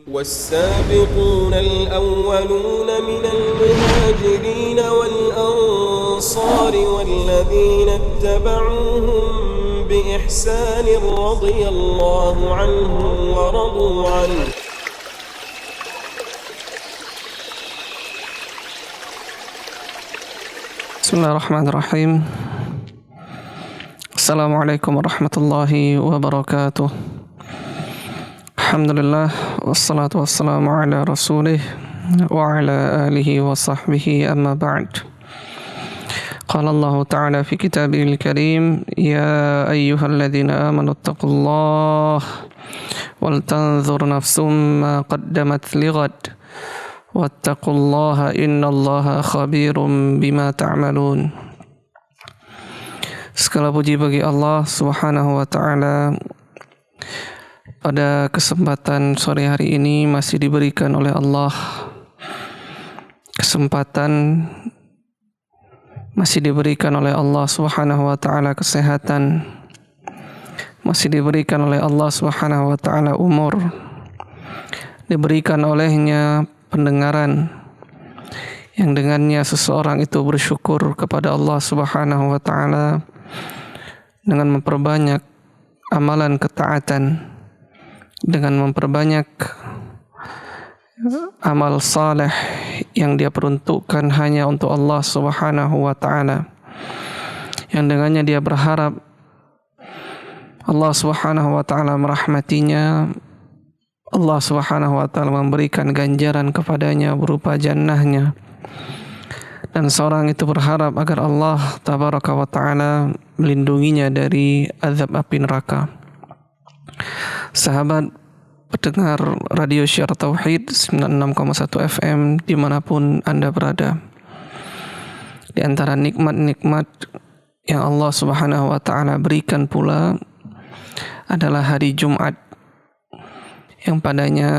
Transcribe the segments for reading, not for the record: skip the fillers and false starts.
والسابقون الأولون من المهاجرين والأنصار والذين اتبعوهم بإحسان رضي الله عنهم ورضوا عنه بسم الله الرحمن الرحيم. السلام عليكم ورحمة الله وبركاته. الحمد لله والصلاة والسلام على رسوله وعلى آله وصحبه أما بعد. قال الله تعالى في كتابه الكريم: يا أيها الذين آمنوا اتقوا الله ولتنظر نفس ما قدمت لغد واتقوا الله إن الله خبير بما تعملون. Segala puji bagi Allah Subhanahu wa taala. Pada kesempatan sore hari ini masih diberikan oleh Allah Subhanahu wa taala kesehatan, masih diberikan oleh Allah Subhanahu wa taala umur, diberikan olehnya pendengaran yang dengannya seseorang itu bersyukur kepada Allah Subhanahu wa taala dengan memperbanyak amalan ketaatan, dengan memperbanyak amal saleh yang dia peruntukkan hanya untuk Allah Subhanahu wa taala, yang dengannya dia berharap Allah Subhanahu wa taala merahmatinya, Allah Subhanahu wa taala memberikan ganjaran kepadanya berupa jannahnya, dan seorang itu berharap agar Allah tabaraka wa taala melindunginya dari azab api neraka. Sahabat pendengar Radio Syiar Tauhid 96,1 FM dimanapun Anda berada, di antara nikmat-nikmat yang Allah Subhanahu wa taala berikan pula adalah hari Jumat, yang padanya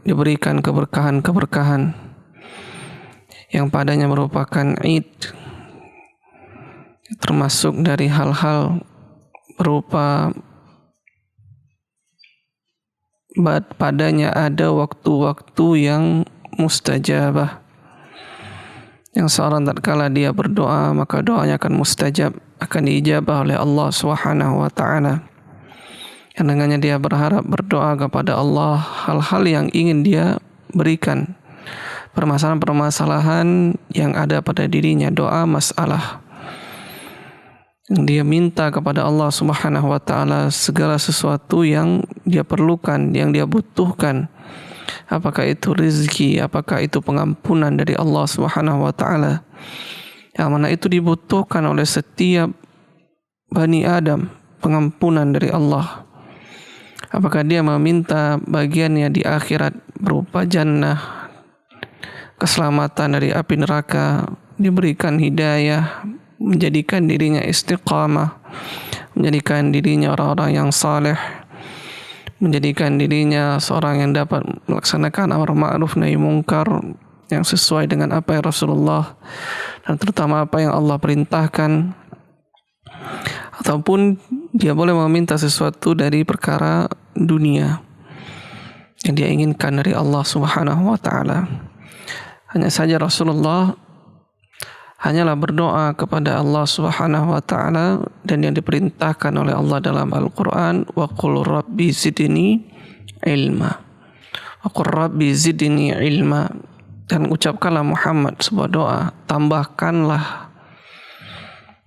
diberikan keberkahan-keberkahan, yang padanya merupakan Id, termasuk dari hal-hal berupa padanya ada waktu-waktu yang mustajabah, yang seorang tatkala dia berdoa maka doanya akan mustajab, akan diijabah oleh Allah Subhanahu wa taala. Yang dengannya dia berharap berdoa kepada Allah hal-hal yang ingin dia berikan, permasalahan-permasalahan yang ada pada dirinya, doa masalah yang dia minta kepada Allah Subhanahu wa taala segala sesuatu yang dia perlukan, yang dia butuhkan, apakah itu rezeki, apakah itu pengampunan dari Allah Subhanahu wa taala, yang mana itu dibutuhkan oleh setiap Bani Adam, pengampunan dari Allah. Apakah dia meminta bagiannya di akhirat berupa jannah, keselamatan dari api neraka, diberikan hidayah, menjadikan dirinya istiqamah, menjadikan dirinya orang-orang yang saleh, menjadikan dirinya seorang yang dapat melaksanakan amar ma'ruf nahi mungkar yang sesuai dengan apa yang Rasulullah dan terutama apa yang Allah perintahkan, ataupun dia boleh meminta sesuatu dari perkara dunia yang dia inginkan dari Allah Subhanahu wa taala. Hanya saja Rasulullah hanyalah berdoa kepada Allah Subhanahu wa taala, dan yang diperintahkan oleh Allah dalam Al-Qur'an, wa qul rabbi zidni ilma. Wa qul rabbi zidni ilma. Dan ucapkanlah Muhammad sebuah doa, tambahkanlah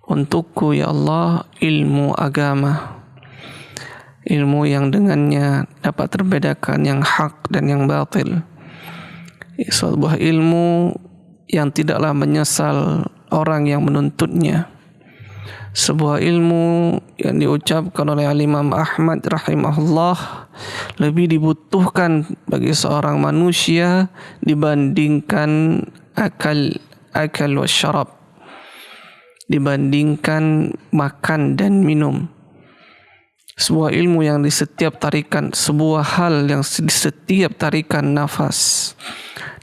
untukku ya Allah ilmu agama, ilmu yang dengannya dapat terbedakan yang hak dan yang batil, sebuah ilmu yang tidaklah menyesal orang yang menuntutnya, sebuah ilmu yang diucapkan oleh Imam Ahmad rahimahullah lebih dibutuhkan bagi seorang manusia dibandingkan akal wa syarab, dibandingkan makan dan minum. Sebuah ilmu yang di setiap tarikan, sebuah hal yang di setiap tarikan nafas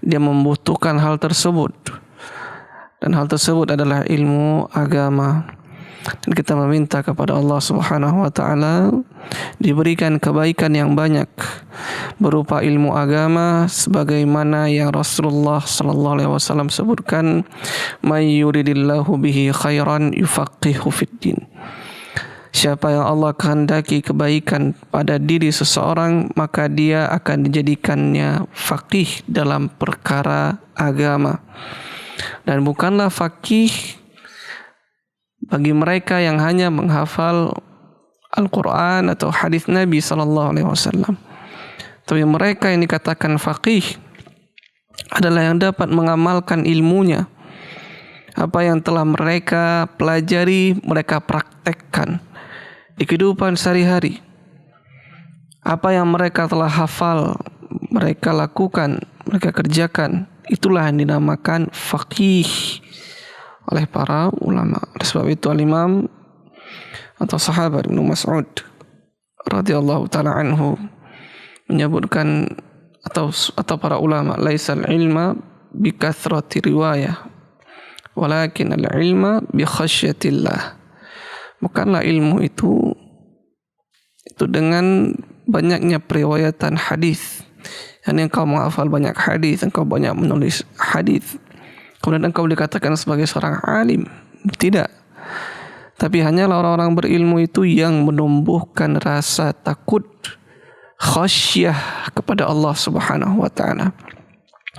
dia membutuhkan hal tersebut, dan hal tersebut adalah ilmu agama. Dan kita meminta kepada Allah Subhanahu wa taala diberikan kebaikan yang banyak berupa ilmu agama, sebagaimana yang Rasulullah sallallahu alaihi wasallam sebutkan, may yuridillahu bihi khairan yufaqihu fid din. Siapa yang Allah kehendaki kebaikan pada diri seseorang, maka dia akan dijadikannya faqih dalam perkara agama. Dan bukanlah faqih bagi mereka yang hanya menghafal Al-Quran atau hadis Nabi sallallahu alaihi wasallam. Tapi mereka yang dikatakan faqih adalah yang dapat mengamalkan ilmunya. Apa yang telah mereka pelajari, mereka praktekkan di kehidupan sehari-hari. Apa yang mereka telah hafal, mereka lakukan, mereka kerjakan. Itulah yang dinamakan faqih oleh para ulama. Oleh sebab itu al-Imam atau sahabat Ibnu Mas'ud radhiyallahu taala anhu menyebutkan atau para ulama, laisal ilma bi kathrati riwayah walakin al-ilma bi khasyatillah. Bukanlah ilmu itu dengan banyaknya periwayatan hadis. Yani engkau menghafal banyak hadis, engkau banyak menulis hadis, kemudian engkau dikatakan sebagai seorang alim. Tidak. Tapi hanyalah orang-orang berilmu itu yang menumbuhkan rasa takut, khasyah kepada Allah Subhanahu wa taala.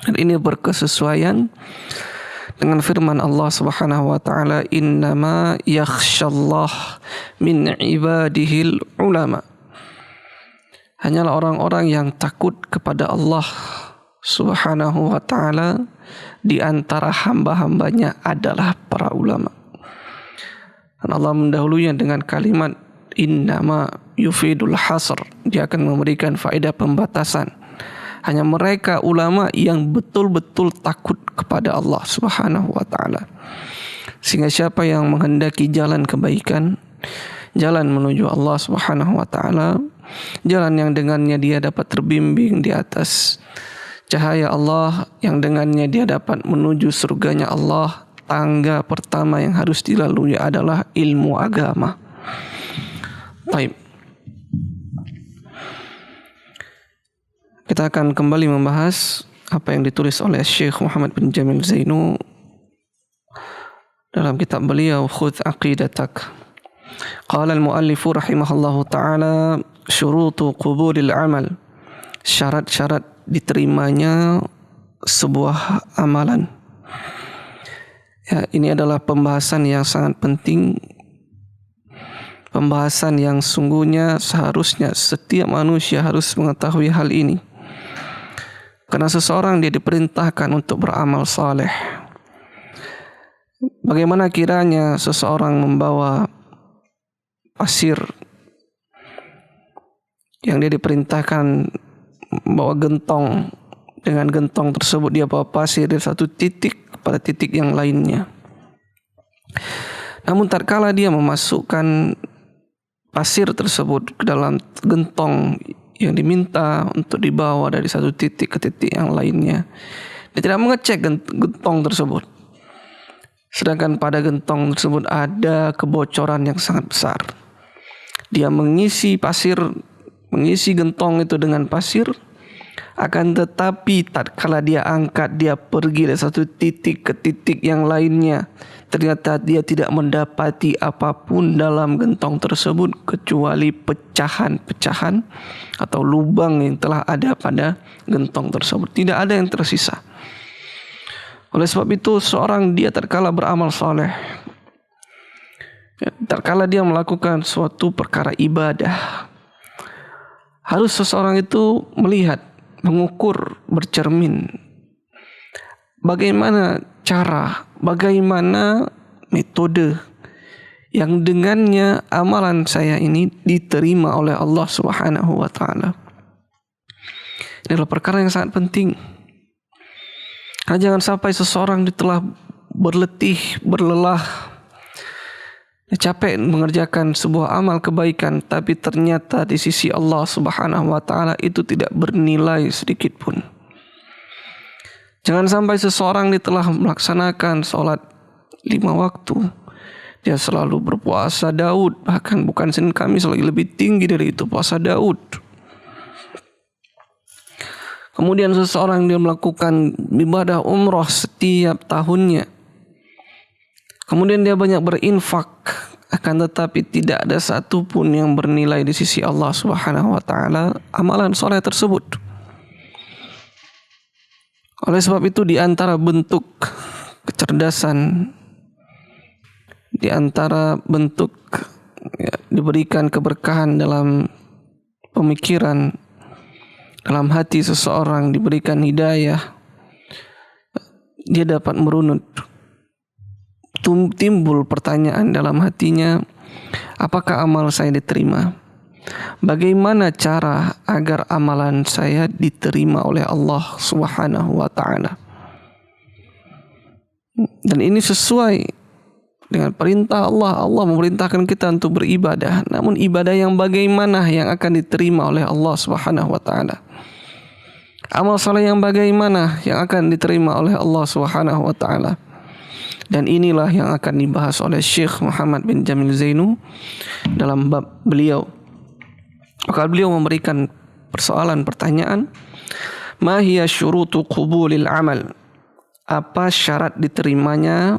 Dan ini berkesesuaian dengan firman Allah Subhanahu wa taala, innama yakhsyallah min ibadihil ulama. Hanyalah orang-orang yang takut kepada Allah Subhanahu wa taala di antara hamba-hambanya adalah para ulama. Dan Allah mendahulunya dengan kalimat innama yufidul hasr. Dia akan memberikan faedah pembatasan. Hanya mereka ulama yang betul-betul takut kepada Allah Subhanahu wa taala. Sehingga siapa yang menghendaki jalan kebaikan, jalan menuju Allah Subhanahu wa taala, jalan yang dengannya dia dapat terbimbing di atas cahaya Allah, yang dengannya dia dapat menuju surganya Allah, tangga pertama yang harus dilalui adalah ilmu agama. Baik. Kita akan kembali membahas apa yang ditulis oleh Syekh Muhammad bin Jamil Zainu dalam kitab beliau Khudh Aqidatak. Qala al-muallif rahimahullahu ta'ala syurutu qubulil amal. Syarat-syarat diterimanya sebuah amalan. Ya, ini adalah pembahasan yang sangat penting. Pembahasan yang sungguhnya seharusnya setiap manusia harus mengetahui hal ini. Karena seseorang dia diperintahkan untuk beramal saleh. Bagaimana kiranya seseorang membawa pasir yang dia diperintahkan membawa gentong, dengan gentong tersebut dia bawa pasir dari satu titik pada titik yang lainnya. Namun tatkala dia memasukkan pasir tersebut ke dalam gentong yang diminta untuk dibawa dari satu titik ke titik yang lainnya, dia tidak mengecek gentong tersebut. Sedangkan pada gentong tersebut ada kebocoran yang sangat besar. Dia mengisi gentong itu dengan pasir, akan tetapi tatkala dia angkat, dia pergi dari satu titik ke titik yang lainnya, ternyata dia tidak mendapati apapun dalam gentong tersebut kecuali pecahan-pecahan atau lubang yang telah ada pada gentong tersebut. Tidak ada yang tersisa. Oleh sebab itu seorang dia tatkala beramal saleh, tatkala dia melakukan suatu perkara ibadah, harus seseorang itu melihat, mengukur, bercermin bagaimana cara, bagaimana metode yang dengannya amalan saya ini diterima oleh Allah Subhanahu wa taala. Ini adalah perkara yang sangat penting. Karena jangan sampai seseorang telah berletih, berlelah, capek mengerjakan sebuah amal kebaikan, tapi ternyata di sisi Allah Subhanahu wa taala itu tidak bernilai sedikit pun. Jangan sampai seseorang telah melaksanakan sholat 5 waktu, Dia selalu berpuasa Daud, bahkan bukan Senin Kamis lagi, lebih tinggi dari itu puasa Daud. Kemudian seseorang dia melakukan ibadah umrah setiap tahunnya. Kemudian dia banyak berinfak, akan tetapi tidak ada satu pun yang bernilai di sisi Allah Subhanahu wa taala amalan soleh tersebut. Oleh sebab itu, di antara bentuk kecerdasan, di antara bentuk diberikan keberkahan dalam pemikiran, dalam hati seseorang, diberikan hidayah, dia dapat merunut. Timbul pertanyaan dalam hatinya, apakah amal saya diterima? Bagaimana cara agar amalan saya diterima oleh Allah Subhanahu wa taala? Dan ini sesuai dengan perintah Allah. Allah memerintahkan kita untuk beribadah. Namun ibadah yang bagaimana yang akan diterima oleh Allah Subhanahu wa taala? Amal saleh yang bagaimana yang akan diterima oleh Allah Subhanahu wa taala? Dan inilah yang akan dibahas oleh Syekh Muhammad bin Jamil Zainu dalam bab beliau. Maka beliau memberikan pertanyaan, ma hiya syurutu qubulil amal? Apa syarat diterimanya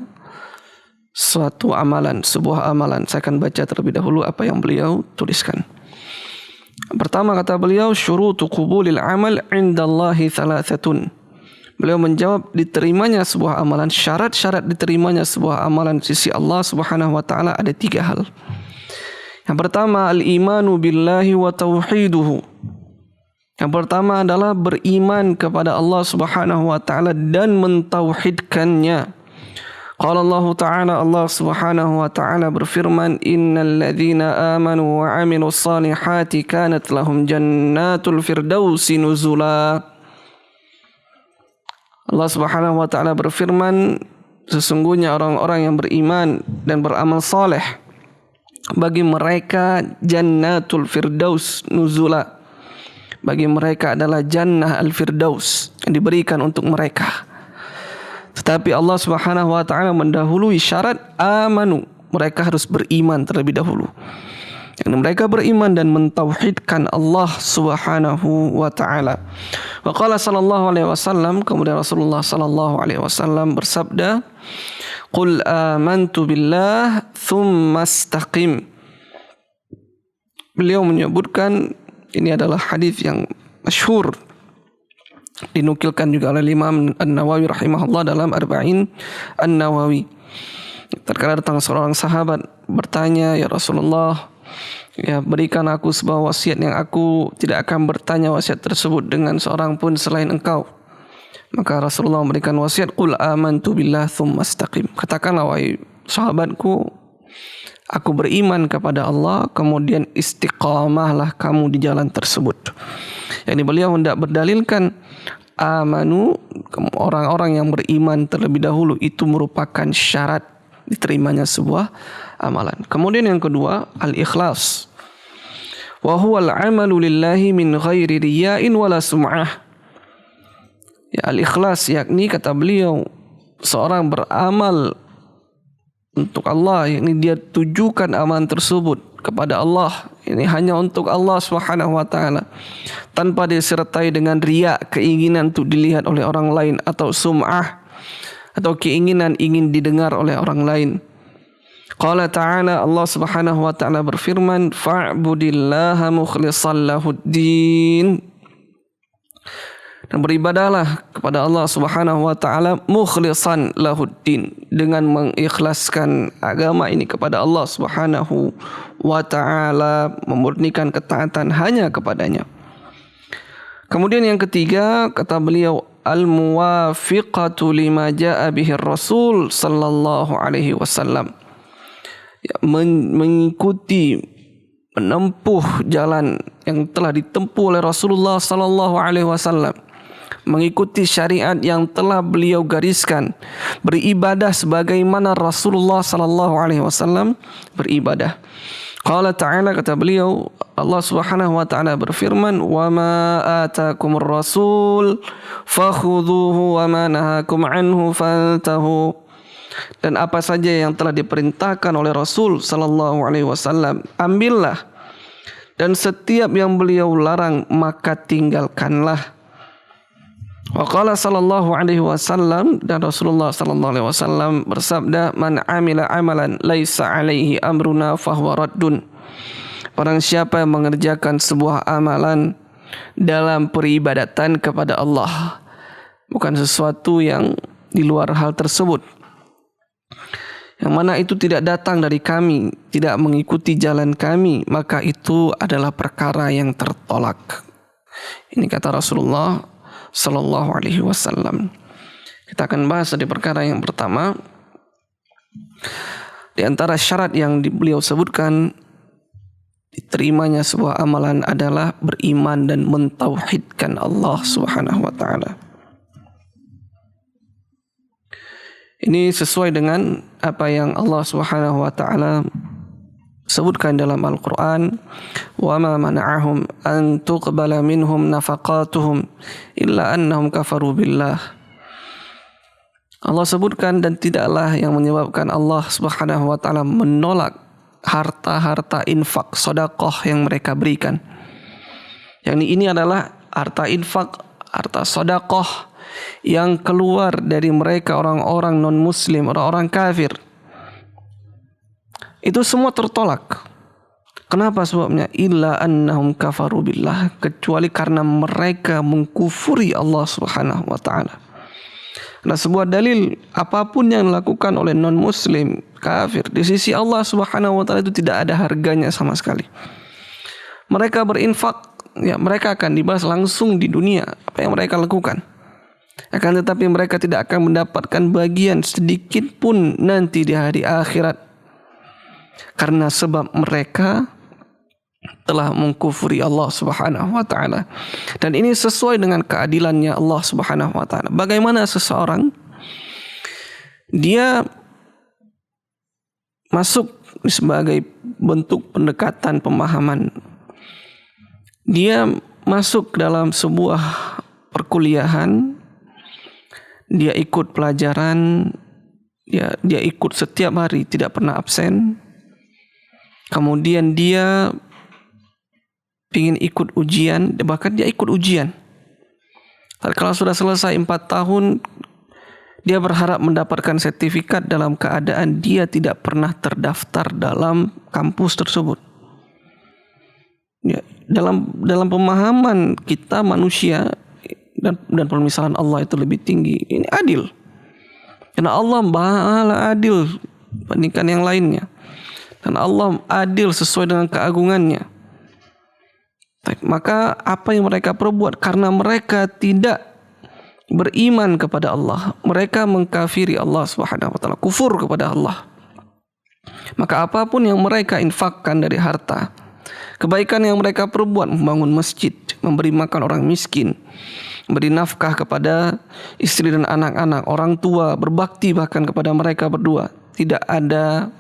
suatu amalan, sebuah amalan? Saya akan baca terlebih dahulu apa yang beliau tuliskan. Pertama kata beliau, syurutu qubulil amal indallahi thalathatun. Beliau menjawab, diterimanya sebuah amalan, syarat-syarat diterimanya sebuah amalan di sisi Allah Subhanahu wa taala ada 3 hal. Yang pertama, al-imanu billahi wa tauhiduhu. Yang pertama adalah beriman kepada Allah Subhanahu wa taala dan mentauhidkannya. Qala Allah Ta'ala, Allah Subhanahu wa taala berfirman, innal ladzina amanu wa 'amilus salihati kanat lahum jannatul firdausi nuzula. Allah Subhanahu wa taala berfirman, sesungguhnya orang-orang yang beriman dan beramal saleh, bagi mereka jannatul firdaus nuzula. Bagi mereka adalah jannah al-firdaus yang diberikan untuk mereka. Tetapi Allah Subhanahu wa taala mendahului syarat amanu. Mereka harus beriman terlebih dahulu. Yang mereka beriman dan mentauhidkan Allah Subhanahu wa taala. Wa qala sallallahu alaihi wasallam, kemudian Rasulullah sallallahu alaihi wasallam bersabda, qul amantu billah thumma istaqim. Beliau menyebutkan, ini adalah hadis yang masyhur, dinukilkan juga oleh Imam An-Nawawi rahimahullah dalam Arba'in An-Nawawi. Terkadang datang seorang sahabat bertanya, ya Rasulullah, ya berikan aku sebuah wasiat yang aku tidak akan bertanya wasiat tersebut dengan seorang pun selain engkau. Maka Rasulullah memberikan wasiat, qul amantu billah thumma istaqim. Katakanlah, wahai sahabatku, aku beriman kepada Allah, kemudian istiqamahlah kamu di jalan tersebut. Yang beliau hendak berdalilkan amanu, orang-orang yang beriman terlebih dahulu, itu merupakan syarat diterimanya sebuah amalan. Kemudian yang kedua, al-ikhlas. Wa huwa al-amalu lillahi min ghairi riya'in wala sum'ah. Ya, al-ikhlas yakni, kata beliau, seorang beramal untuk Allah, yakni dia tujukan amalan tersebut kepada Allah, ini hanya untuk Allah Subhanahu wa taala, tanpa disertai dengan riya, keinginan untuk dilihat oleh orang lain, atau sum'ah, atau keinginan ingin didengar oleh orang lain. Qala ta'ala, Allah Subhanahu wa taala berfirman, fa'budillaha mukhlishan lahuddin. Dan beribadahlah kepada Allah Subhanahu wa taala mukhlishan lahuddin, dengan mengikhlaskan agama ini kepada Allah Subhanahu wa taala, memurnikan ketaatan hanya kepadanya. Kemudian yang ketiga, kata beliau, al-muwafiqatu lima jaa bihi Rasul sallallahu alaihi wasallam. Ya, mengikuti, menempuh jalan yang telah ditempuh oleh Rasulullah sallallahu alaihi wasallam, mengikuti syariat yang telah beliau gariskan, beribadah sebagaimana Rasulullah sallallahu alaihi wasallam beribadah. Qala ta'ala, kata beliau, Allah Subhanahu wa taala berfirman, wa ma ataakumur rasul fakhudhuhu wa ma nahakum anhu fantahu. dan apa saja yang telah diperintahkan oleh Rasul sallallahu alaihi wasallam ambillah, dan setiap yang beliau larang maka tinggalkanlah. Wa qala sallallahu alaihi wasallam, dan Rasulullah sallallahu alaihi wasallam bersabda, man amila amalan laisa alaihi amruna fahuwa raddun. Barang siapa yang mengerjakan sebuah amalan dalam peribadatan kepada Allah, bukan sesuatu yang di luar hal tersebut, yang mana itu tidak datang dari kami, tidak mengikuti jalan kami, maka itu adalah perkara yang tertolak. Ini kata Rasulullah sallallahu alaihi wasallam. Kita akan bahas dari perkara yang pertama. Di antara syarat yang beliau sebutkan diterimanya sebuah amalan adalah beriman dan mentauhidkan Allah Subhanahu wa taala. Ini sesuai dengan apa yang Allah Subhanahu wa taala sebutkan dalam Al-Qur'an, wa ma mana'ahum an tuqbala minhum nafaqatuhum illa annahum kafaru billah. Allah sebutkan, dan tidaklah yang menyebabkan Allah Subhanahu wa taala menolak harta-harta infak, sedekah yang mereka berikan. Yang ini adalah harta infak, harta sedekah yang keluar dari mereka orang-orang non-muslim, orang-orang kafir. Itu semua tertolak. Kenapa sebabnya? Illa annahum kafaru billah, kecuali karena mereka mengkufuri Allah Subhanahu wa taala. Nah, sebuah dalil apapun yang dilakukan oleh non-muslim, kafir, di sisi Allah Subhanahu wa taala itu tidak ada harganya sama sekali. Mereka berinfak, ya mereka akan dibalas langsung di dunia apa yang mereka lakukan. Akan tetapi mereka tidak akan mendapatkan bagian sedikit pun nanti di hari akhirat, karena sebab mereka telah mengkufuri Allah Subhanahu wa taala. Dan ini sesuai dengan keadilannya Allah Subhanahu wa taala. Bagaimana seseorang dia masuk sebagai bentuk pendekatan pemahaman, dia masuk dalam sebuah perkuliahan, dia ikut pelajaran, dia ikut setiap hari, tidak pernah absen. Kemudian dia ingin ikut ujian, bahkan dia ikut ujian. Kalau sudah selesai 4 tahun, dia berharap mendapatkan sertifikat dalam keadaan dia tidak pernah terdaftar dalam kampus tersebut. Ya, dalam pemahaman kita manusia dan permisalan Allah itu lebih tinggi. Ini adil. Karena Allah Maha adil bandingkan yang lainnya. Dan Allah adil sesuai dengan keagungannya. Maka apa yang mereka perbuat, karena mereka tidak beriman kepada Allah, mereka mengkafiri Allah Subhanahu wa taala, kufur kepada Allah. Maka apapun yang mereka infakkan dari harta, kebaikan yang mereka perbuat, membangun masjid, memberi makan orang miskin, beri nafkah kepada istri dan anak-anak, orang tua, berbakti bahkan kepada mereka berdua, tidak ada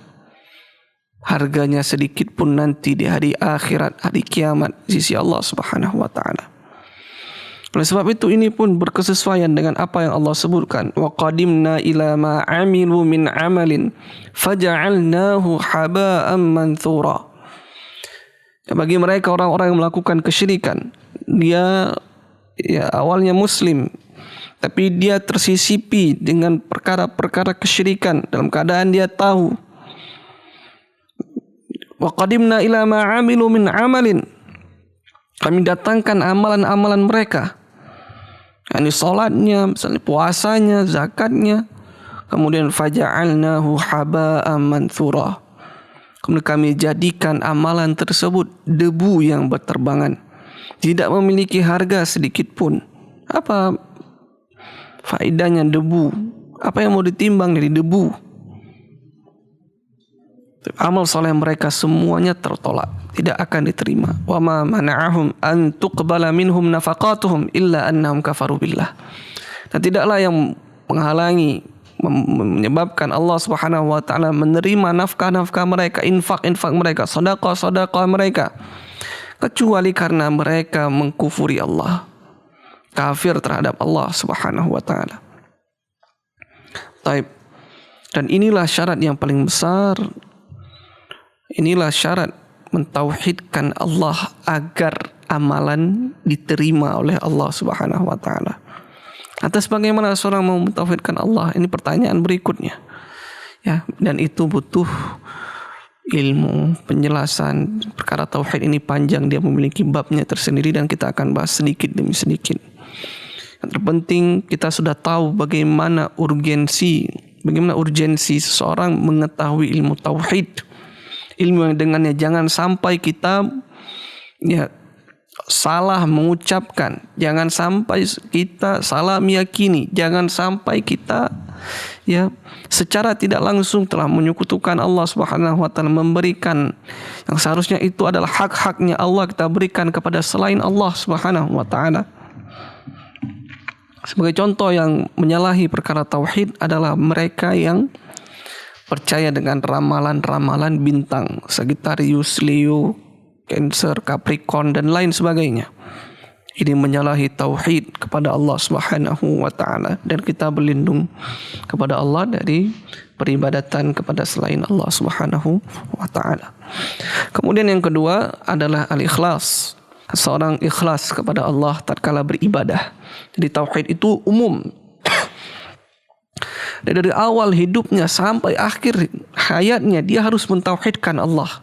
harganya sedikit pun nanti di hari akhirat, hari kiamat di sisi Allah Subhanahu wa taala. Oleh sebab itu ini pun berkesesuaian dengan apa yang Allah sebutkan, wa qadimna ila ma amilu min amalin faja'alnahu haba'an manthura. Ya, bagi mereka orang-orang yang melakukan kesyirikan, dia awalnya muslim, tapi dia tersisipi dengan perkara-perkara kesyirikan dalam keadaan dia tahu. Wa qadimna ila ma amilu min amalin, kami datangkan amalan-amalan mereka, yakni salatnya, misalnya puasanya, zakatnya, kemudian faja'alnahu haba'an manthura, kemudian kami jadikan amalan tersebut debu yang berterbangan, tidak memiliki harga sedikit pun. Apa faedahnya debu? Apa yang mau ditimbang dari debu? Amal soleh mereka semuanya tertolak, tidak akan diterima. Wa ma mana'ahum an tuqbala minhum nafaqatuhum illa annahum kafaru billah. Dan tidaklah yang menghalangi, menyebabkan Allah Subhanahu wa taala menerima nafkah-nafkah mereka, infak-infak mereka, sedekah-sedekah mereka, kecuali karena mereka mengkufuri Allah, kafir terhadap Allah Subhanahu wa taala. Baik. Dan inilah syarat yang paling besar. Inilah syarat mentauhidkan Allah agar amalan diterima oleh Allah Subhanahu wa taala. Atas bagaimana seorang mau mentauhidkan Allah, ini pertanyaan berikutnya. Ya, dan itu butuh ilmu, penjelasan. Perkara tauhid ini panjang, dia memiliki babnya tersendiri dan kita akan bahas sedikit demi sedikit. Yang terpenting kita sudah tahu bagaimana urgensi seseorang mengetahui ilmu tauhid. Ilmu yang dengannya jangan sampai kita salah mengucapkan, jangan sampai kita salah meyakini, jangan sampai kita secara tidak langsung telah menyekutukan Allah Subhanahu wa taala, memberikan yang seharusnya itu adalah hak-haknya Allah kita berikan kepada selain Allah Subhanahu wa taala. Sebagai contoh yang menyalahi perkara tauhid adalah mereka yang percaya dengan ramalan-ramalan bintang, Sagittarius, Leo, Cancer, Capricorn dan lain sebagainya. Ini menyalahi tauhid kepada Allah Subhanahu wa taala, dan kita berlindung kepada Allah dari peribadatan kepada selain Allah Subhanahu wa taala. Kemudian yang kedua adalah al-ikhlas. Seorang ikhlas kepada Allah tatkala beribadah. Jadi tauhid itu umum. Dan dari awal hidupnya sampai akhir hayatnya dia harus mentauhidkan Allah.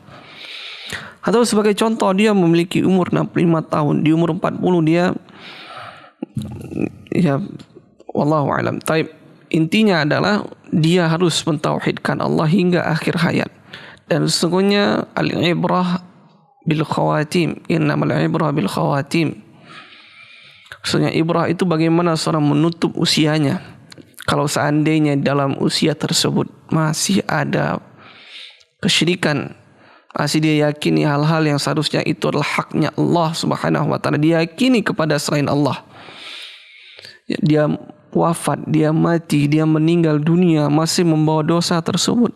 Atau sebagai contoh, dia memiliki umur 65 tahun, di umur 40 dia wallahu alam. Intinya adalah dia harus mentauhidkan Allah hingga akhir hayat. Dan sesungguhnya al-ibrah bil khawatim, innamal ibrah bil khawatim. Maksudnya ibrah itu bagaimana seorang menutup usianya. Kalau seandainya dalam usia tersebut masih ada kesyirikan, masih dia yakini hal-hal yang seharusnya itu adalah haknya Allah Subhanahu wa taala, dia yakini kepada selain Allah, dia wafat, dia mati, dia meninggal dunia masih membawa dosa tersebut,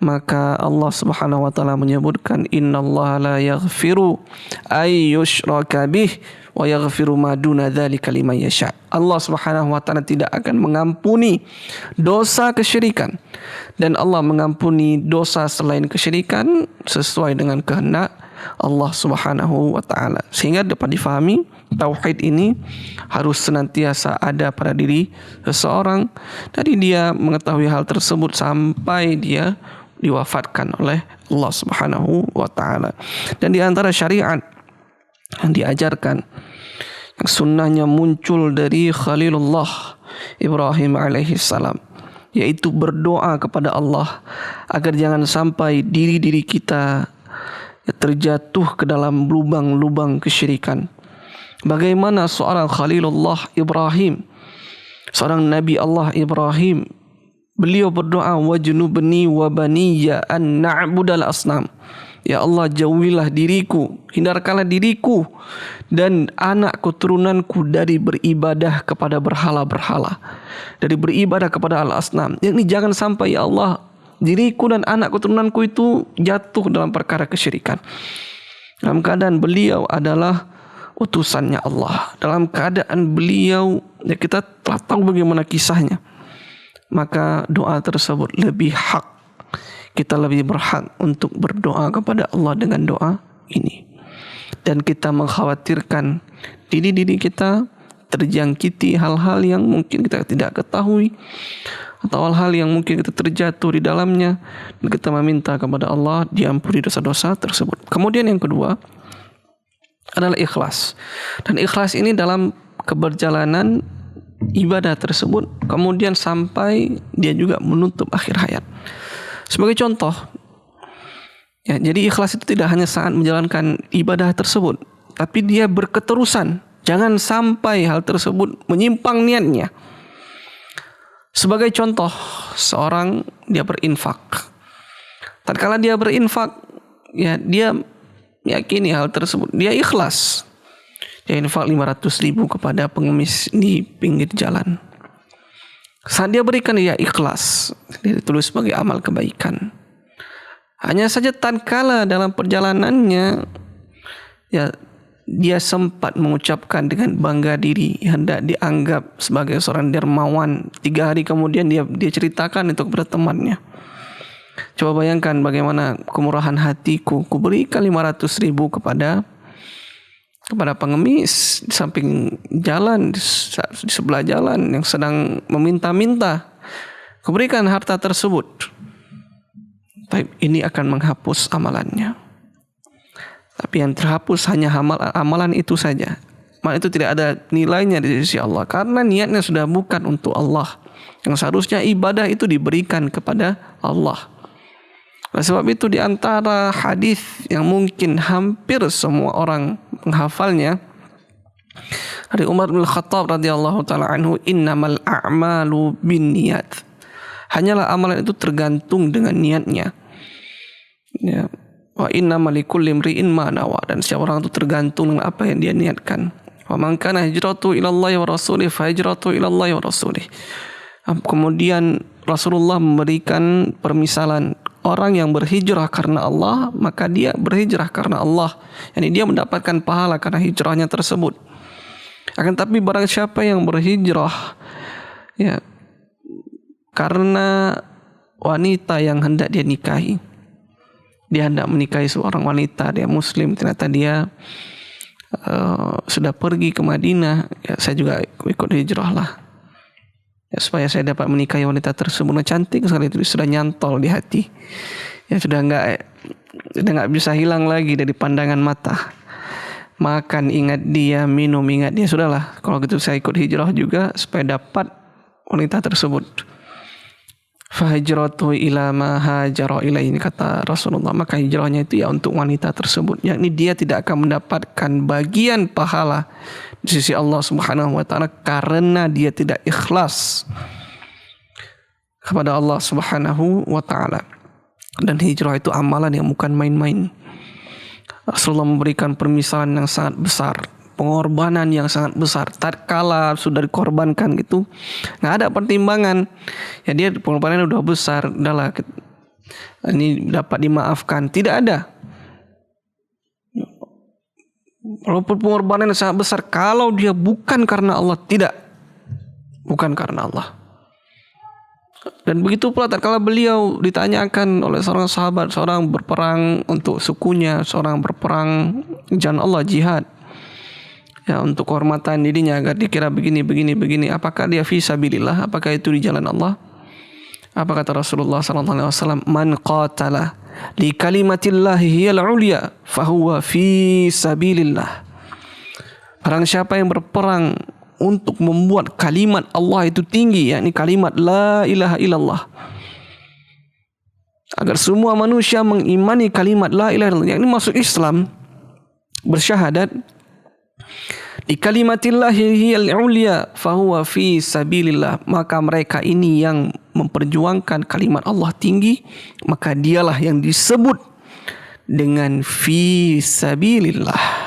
maka Allah Subhanahu wa taala menyebutkan innallaha la yaghfiru ay yushraka bih wa yaghfiru ma duna dzalika liman yasha. Allah Subhanahu wa taala tidak akan mengampuni dosa kesyirikan, dan Allah mengampuni dosa selain kesyirikan sesuai dengan kehendak Allah Subhanahu wa taala. Sehingga dapat difahami tauhid ini harus senantiasa ada pada diri seseorang dari dia mengetahui hal tersebut sampai dia diwafatkan oleh Allah Subhanahu wa taala. Dan di antara syariat yang diajarkan, yang sunnahnya muncul dari Khalilullah Ibrahim alaihi salam, yaitu berdoa kepada Allah agar jangan sampai diri-diri kita terjatuh ke dalam lubang-lubang kesyirikan. Bagaimana seorang Khalilullah Ibrahim, seorang Nabi Allah Ibrahim, beliau berdoa wajnubni wa baniya an na'budal asnam. Ya Allah, jauhilah diriku, hindarkanlah diriku dan anak keturunanku dari beribadah kepada berhala-berhala, dari beribadah kepada al-asnam. Yakni jangan sampai ya Allah, diriku dan anak keturunanku itu jatuh dalam perkara kesyirikan. Dalam keadaan beliau adalah utusannya Allah, dalam keadaan beliau kita telah tahu bagaimana kisahnya, maka doa tersebut lebih hak. Kita lebih berhak untuk berdoa kepada Allah dengan doa ini. Dan kita mengkhawatirkan diri kita terjangkiti hal-hal yang mungkin kita tidak ketahui, atau hal-hal yang mungkin kita terjatuh di dalamnya, dan kita meminta kepada Allah diampuni dosa-dosa tersebut. Kemudian yang kedua adalah ikhlas. Dan ikhlas ini dalam keberjalanan ibadah tersebut, kemudian sampai dia juga menutup akhir hayat. Sebagai contoh, jadi ikhlas itu tidak hanya saat menjalankan ibadah tersebut, tapi dia berketerusan. Jangan sampai hal tersebut menyimpang niatnya. Sebagai contoh, seorang dia berinfak. Tatkala dia berinfak, dia meyakini hal tersebut, dia ikhlas. Dia infak 500.000 kepada pengemis di pinggir jalan. Saat dia berikan, dia ikhlas, dia ditulis sebagai amal kebaikan. Hanya saja tatkala dalam perjalanannya dia sempat mengucapkan dengan bangga diri hendak dianggap sebagai seorang dermawan. 3 hari kemudian dia ceritakan itu kepada temannya. Coba bayangkan bagaimana kemurahan hatiku, ku berikan 500.000 kepada pengemis di samping jalan, di sebelah jalan yang sedang meminta-minta. Kuberikan harta tersebut. Tapi ini akan menghapus amalannya. Tapi yang terhapus hanya amalan itu saja. Amalan itu tidak ada nilainya di sisi Allah, karena niatnya sudah bukan untuk Allah. Yang seharusnya ibadah itu diberikan kepada Allah. Oleh sebab itu di antara hadis yang mungkin hampir semua orang menghafalnya, dari Umar bin Khattab radhiyallahu taala anhu, innamal a'malu binniyat. Hanyalah amalan itu tergantung dengan niatnya. Ya. Wa innamal likulli imri'in ma nawa, dan setiap orang itu tergantung dengan apa yang dia niatkan. Wa man kana hijratu ila Allah wa rasulih fa hijratu ila Allah wa rasulih. Kemudian Rasulullah memberikan permisalan, orang yang berhijrah karena Allah, maka dia berhijrah karena Allah. Yani dia mendapatkan pahala karena hijrahnya tersebut. Akan tapi barang siapa yang berhijrah ya karena wanita yang hendak dia nikahi, dia hendak menikahi seorang wanita, dia muslim, ternyata dia sudah pergi ke Madinah, ya saya juga ikut hijrah lah, ya, supaya saya dapat menikahi wanita tersebut. Cantik sekali, itu sudah nyantol di hati, ya sudah nggak bisa hilang lagi dari pandangan mata. Makan ingat dia, minum ingat dia, sudahlah kalau gitu saya ikut hijrah juga supaya dapat wanita tersebut. Fahijratu ila ma hajara ilaihi, kata Rasulullah, maka hijrahnya itu ya untuk wanita tersebut, yakni dia tidak akan mendapatkan bagian pahala di sisi Allah Subhanahu wa taala karena dia tidak ikhlas kepada Allah Subhanahu wa taala. Dan hijrah itu amalan yang bukan main-main. Rasulullah memberikan permisalan yang sangat besar, pengorbanan yang sangat besar. Tatkala sudah dikorbankan gitu, nggak ada pertimbangan. Ya dia pengorbanannya udah besar, udahlah ini dapat dimaafkan. Tidak ada. Walaupun pengorbanan yang sangat besar, kalau dia bukan karena Allah, bukan karena Allah. Dan begitu pula tatkala beliau ditanyakan oleh seorang sahabat, seorang berperang untuk sukunya, seorang berperang jalan Allah, jihad, ya untuk kehormatan dirinya agar dikira begini, apakah dia fi sabilillah, apakah itu di jalan Allah? Apa kata Rasulullah sallallahu alaihi wasallam? Man qatala li kalimatillahi hiyal ulya fahuwa fi sabilillah. Barang siapa yang berperang untuk membuat kalimat Allah itu tinggi, yakni kalimat la ilaha illallah, agar semua manusia mengimani kalimat la ilaha illallah, yakni masuk Islam, bersyahadat di kalimatillahi hiyal ulya fahuwa fi sabilillah, maka mereka ini yang memperjuangkan kalimat Allah tinggi, maka dialah yang disebut dengan fi sabilillah,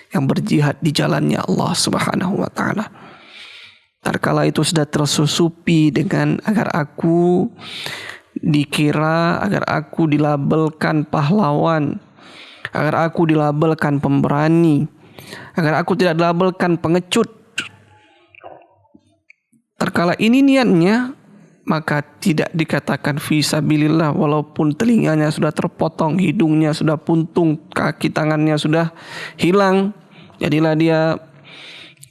yang berjihad di jalannya Allah Subhanahu wa taala. Tatkala itu sudah tersusupi dengan agar aku dikira, agar aku dilabelkan pahlawan, agar aku dilabelkan pemberani, agar aku tidak dilabelkan pengecut. Tatkala ini niatnya, maka tidak dikatakan fi sabilillah, walaupun telinganya sudah terpotong, hidungnya sudah puntung, kaki tangannya sudah hilang, jadilah dia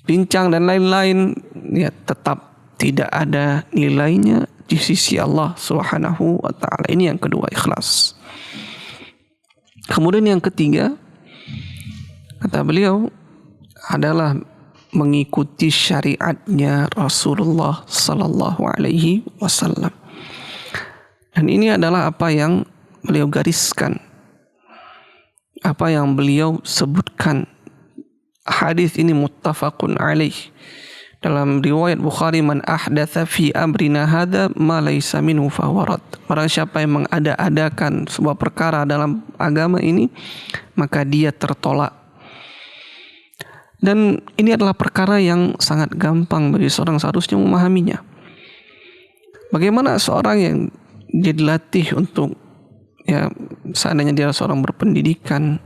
pincang dan lain-lain, ya tetap tidak ada nilainya di sisi Allah Subhanahu wa taala. Ini yang kedua, ikhlas. Kemudian yang ketiga, kata beliau, adalah mengikuti syariatnya Rasulullah sallallahu alaihi wasallam. Dan ini adalah apa yang beliau gariskan, apa yang beliau sebutkan. Hadis ini muttafaqun alaih. Dalam riwayat Bukhari, man ahdatsa fi amrina hadza ma laysa minhu fahuwa rad. Barang siapa yang mengada-adakan sebuah perkara dalam agama ini, maka dia tertolak. Dan ini adalah perkara yang sangat gampang bagi seorang seharusnya memahaminya. Bagaimana seorang yang dia dilatih untuk, ya seandainya dia seorang berpendidikan,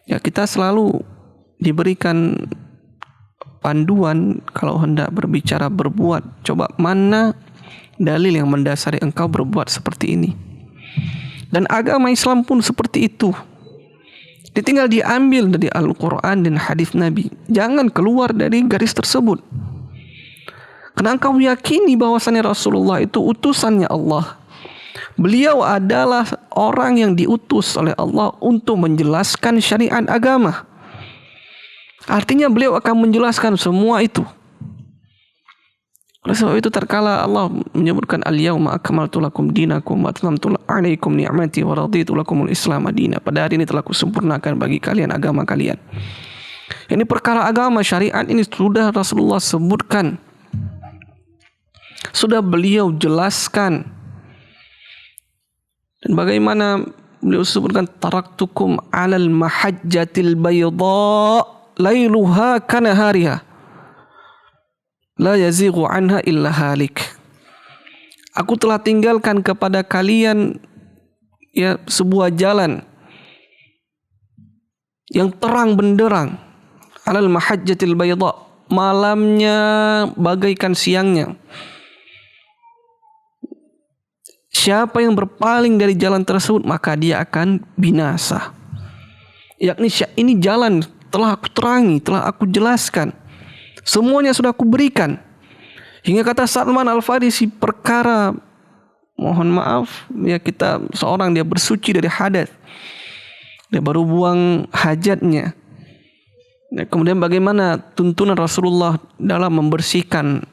ya kita selalu diberikan panduan kalau hendak berbicara berbuat, coba mana dalil yang mendasari engkau berbuat seperti ini. Dan agama Islam pun seperti itu. Tinggal diambil dari Al-Quran dan hadis Nabi. Jangan keluar dari garis tersebut. Karena engkau yakini bahwasannya Rasulullah itu utusannya Allah. Beliau adalah orang yang diutus oleh Allah untuk menjelaskan syariat agama. Artinya beliau akan menjelaskan semua itu. Oleh sebab itu terkala Allah menyebutkan al-yauma akmaltu lakum dinakum wa atmamtu alaikum ni'mati wa raditu lakumul Islam madina. Pada hari ini telah kusempurnakan bagi kalian agama kalian. Ini perkara agama syariat ini sudah Rasulullah sebutkan. Sudah beliau jelaskan. Dan bagaimana beliau sebutkan taraktukum 'alal mahajjatil bayda lailuha kanahariha la yazighu anha illa halik. Aku telah tinggalkan kepada kalian ya sebuah jalan yang terang benderang, alal mahajjatil bayda, malamnya bagaikan siangnya. Siapa yang berpaling dari jalan tersebut maka dia akan binasa. Yakni ini jalan telah aku terangi, telah aku jelaskan. Semuanya sudah aku berikan. Hingga kata Salman Al-Farisi, perkara mohon maaf ya kita seorang dia bersuci dari hadas, dia baru buang hajatnya. Ya, kemudian bagaimana tuntunan Rasulullah dalam membersihkan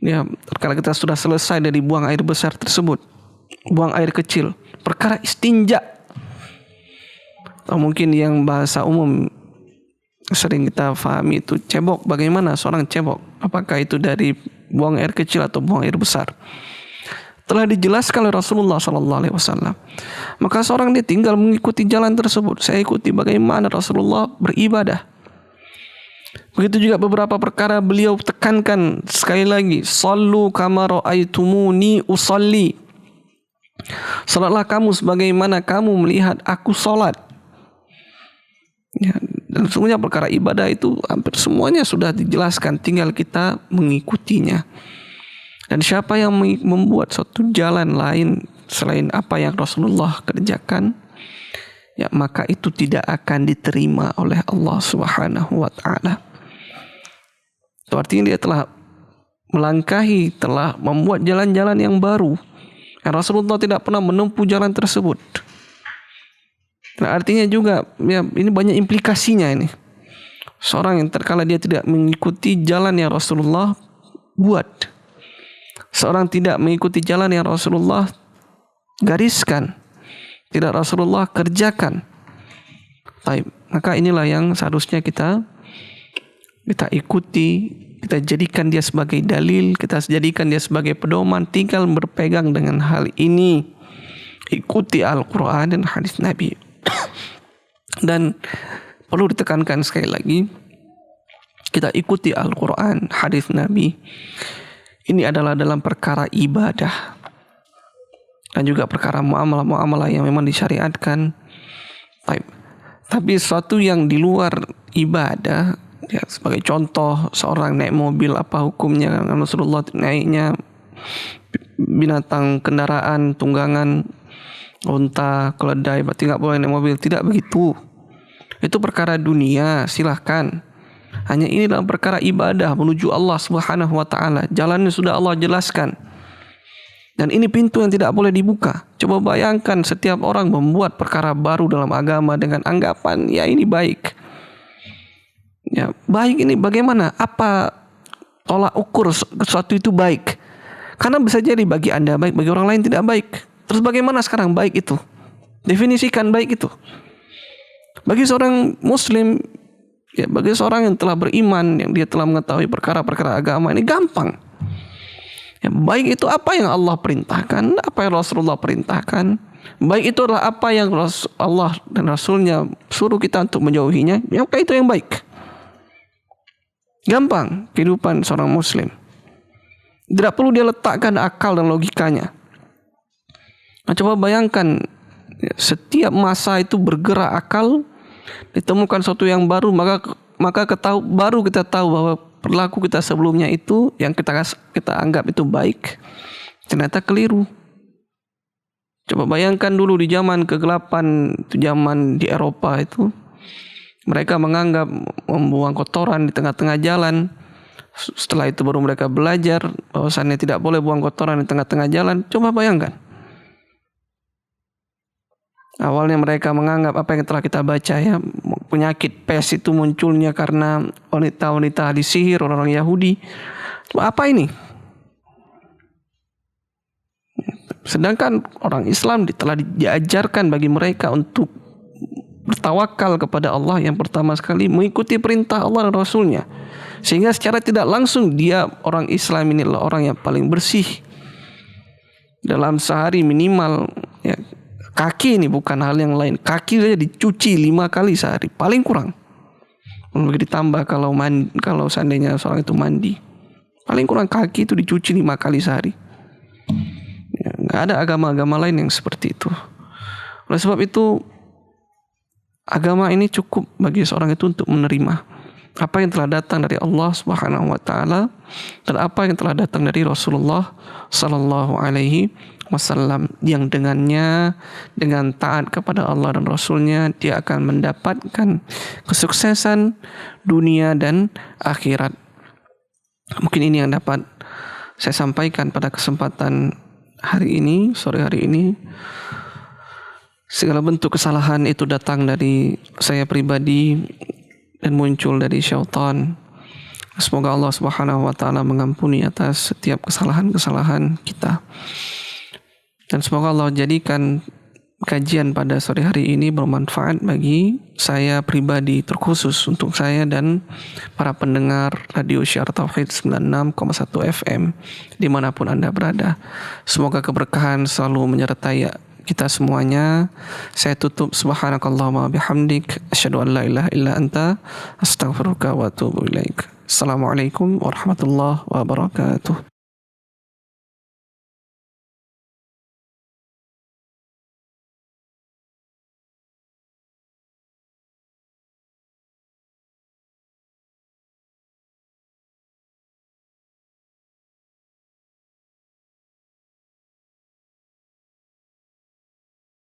ya kalau kita sudah selesai dari buang air besar tersebut, buang air kecil, perkara istinja. Atau mungkin yang bahasa umum sering kita fahami itu cebok. Bagaimana seorang cebok? Apakah itu dari buang air kecil atau buang air besar? Telah dijelaskan oleh Rasulullah SAW. Maka seorang dia tinggal mengikuti jalan tersebut. Saya ikuti bagaimana Rasulullah beribadah. Begitu juga beberapa perkara beliau tekankan sekali lagi. Sallu kama ra'aitumuni usalli. Salatlah kamu sebagaimana kamu melihat aku salat. Ya, dan sesungguhnya perkara ibadah itu hampir semuanya sudah dijelaskan, tinggal kita mengikutinya. Dan siapa yang membuat suatu jalan lain selain apa yang Rasulullah kerjakan, ya maka itu tidak akan diterima oleh Allah Subhanahu wa taala. Itu artinya dia telah melangkahi, telah membuat jalan-jalan yang baru. Dan Rasulullah tidak pernah menempuh jalan tersebut. Nah, artinya juga ya ini banyak implikasinya ini. Seorang yang terkala dia tidak mengikuti jalan yang Rasulullah buat. Seorang tidak mengikuti jalan yang Rasulullah gariskan, tidak Rasulullah kerjakan. Baik, maka inilah yang seharusnya kita ikuti, kita jadikan dia sebagai dalil, kita jadikan dia sebagai pedoman, tinggal berpegang dengan hal ini. Ikuti Al-Quran dan hadis Nabi. Dan perlu ditekankan sekali lagi, kita ikuti Al-Quran, hadis Nabi. Ini adalah dalam perkara ibadah dan juga perkara muamalah-muamalah yang memang disyariatkan. Tapi sesuatu yang di luar ibadah, ya, sebagai contoh seorang naik mobil, apa hukumnya? Rasulullah naiknya binatang kendaraan tunggangan, unta, keledai, berarti nggak boleh naik mobil. Tidak begitu. Itu perkara dunia, silahkan. Hanya ini dalam perkara ibadah menuju Allah Subhanahu wa taala. Jalannya sudah Allah jelaskan. Dan ini pintu yang tidak boleh dibuka. Coba bayangkan setiap orang membuat perkara baru dalam agama dengan anggapan ya ini baik. Ya, baik ini bagaimana? Apa tolak ukur sesuatu itu baik? Karena bisa jadi bagi Anda baik, bagi orang lain tidak baik. Terus bagaimana sekarang baik itu? Definisikan baik itu. Bagi seorang muslim, ya bagi seorang yang telah beriman, yang dia telah mengetahui perkara-perkara agama ini gampang. Ya, baik itu apa yang Allah perintahkan, apa yang Rasulullah perintahkan. Baik itu adalah apa yang Allah dan Rasulnya suruh kita untuk menjauhinya. Ya, itu yang baik. Gampang kehidupan seorang muslim. Tidak perlu dia letakkan akal dan logikanya. Nah, coba bayangkan, setiap masa itu bergerak akal ditemukan sesuatu yang baru, maka baru kita tahu bahwa perilaku kita sebelumnya itu yang kita anggap itu baik ternyata keliru. Coba bayangkan dulu di zaman kegelapan, zaman di Eropa itu, mereka menganggap membuang kotoran di tengah-tengah jalan. Setelah itu baru mereka belajar bahwasannya tidak boleh buang kotoran di tengah-tengah jalan. Coba bayangkan. Awalnya mereka menganggap apa yang telah kita baca ya, penyakit pes itu munculnya karena wanita-wanita disihir orang-orang Yahudi. Apa ini? Sedangkan orang Islam telah diajarkan bagi mereka untuk bertawakal kepada Allah, yang pertama sekali mengikuti perintah Allah dan Rasulnya. Sehingga secara tidak langsung orang Islam ini adalah orang yang paling bersih. Dalam sehari minimal ya, kaki ini bukan hal yang lain, kaki saja dicuci 5 kali sehari paling kurang. Belum ditambah kalau seandainya seorang itu mandi, paling kurang kaki itu dicuci 5 kali sehari. Ya, nggak ada agama-agama lain yang seperti itu. Oleh sebab itu agama ini cukup bagi seorang itu untuk menerima apa yang telah datang dari Allah Subhanahu wa taala dan apa yang telah datang dari Rasulullah sallallahu alaihi wasallam, yang dengannya, dengan taat kepada Allah dan Rasulnya, dia akan mendapatkan kesuksesan dunia dan akhirat. Mungkin ini yang dapat saya sampaikan pada kesempatan hari ini, sore hari ini. Segala bentuk kesalahan itu datang dari saya pribadi dan muncul dari syaitan. Semoga Allah Subhanahu wa taala mengampuni atas setiap kesalahan-kesalahan kita. Dan semoga Allah jadikan kajian pada sore hari ini bermanfaat bagi saya pribadi, terkhusus untuk saya dan para pendengar Radio Syiar Tauhid 96,1 FM dimanapun Anda berada. Semoga keberkahan selalu menyertai kita semuanya. Saya tutup, subhanakallahumma bihamdik, asyhadu an la ilaha illa anta, astaghfiruka wa atubu ilaik. Assalamualaikum warahmatullahi wabarakatuh.